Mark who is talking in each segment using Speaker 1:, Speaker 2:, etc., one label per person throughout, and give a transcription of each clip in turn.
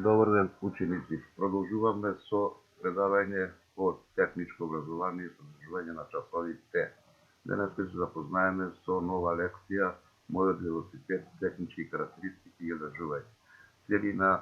Speaker 1: Добар ден, ученици. Продолжуваме со предавање по техничко образование и содржување на часовите. Денес ќе се запознаеме со нова лекција Мојот велосипед, технички карактеристики и одржување. Целина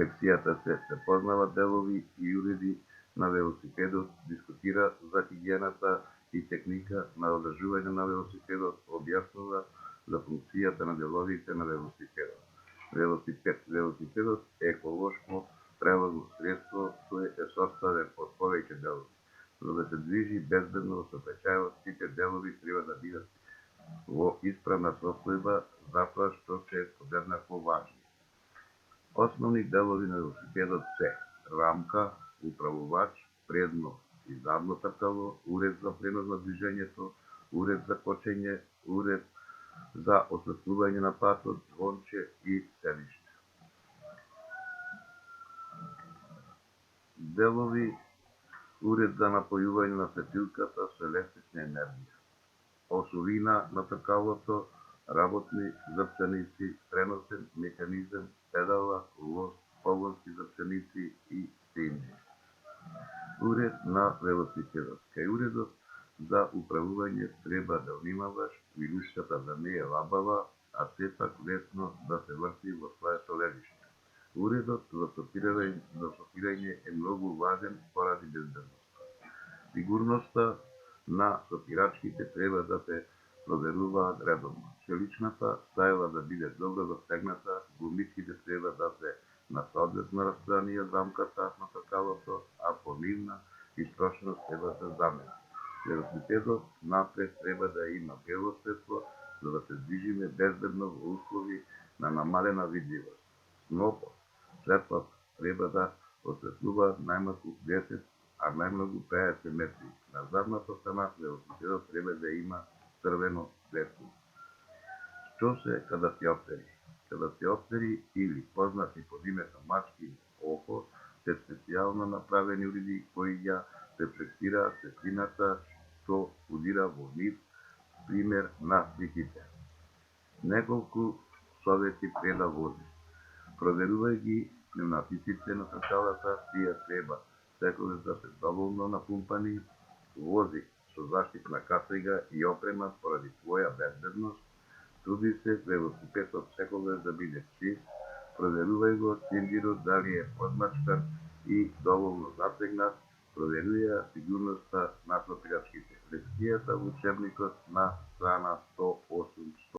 Speaker 1: лекцијата се познават делови и уреди на велосипедот, дискутира за хигиената и техника на одржување на велосипедот, објаснува за функцијата на деловите на велосипедот. Велосипедот е еколошко превозно средство кој е составен од повеќе делови. За да се движи безбедно во сообраќајот, сите делови треба да бидат во исправна состојба, затоа што се подеднакво важни. Основни делови на велосипедот се рамка, управувач, предно и задно тркало, уред за пренос на движењето, уред за кочење, уред за осветлување на патот, звонче и седиште. Делови уред за напојување на светилката со електрична енергија. Осовина на тркалото, работни зрчаници, преносен механизам, педала, лост, погонски зрчаници и стенџи. Уред на велосипедот. Кај уредот за управување треба да внимаваш вилушката да не е лабава, а сепак лесно да се врти во своето лежиште. Уредот за стопирање е многу важен поради безбедноста. Сигурноста на стопирачките треба да се проверуваат редовно. Челичната трајба да биде добро застегната, гумичките треба да се на соодветно растојание од рамката на тркалото, а по нивна истрошност треба да замени. Велосипедот напред треба да има бело светло, за да се движиме безбедно во услови на намалена видливост. Снопот, светлата треба да осветлуваат најмалку 10, а најмногу 50 метри. На задната страна велосипедот треба да има црвено светло. Што се кадастиоптери? Кадастиоптери или познати под името мачки око се специјално направени уреди кои ја рефлектираат светлината што удира во нив, пример на сликите. Неколку совети пред да возиш. Проверувај ги пневматиците на тркалата, тие треба секогаш да се доволно напумпани. Вози со заштитна кацига и опрема поради твоја безбедност. Труди се велосипедот секогаш да биде чист. Проверувај го цилиндрот дали е подмачкан и доволно затегнат. Проверувај ја сигурноста на стопирачките. Лекцијата во учебникот на страна 108.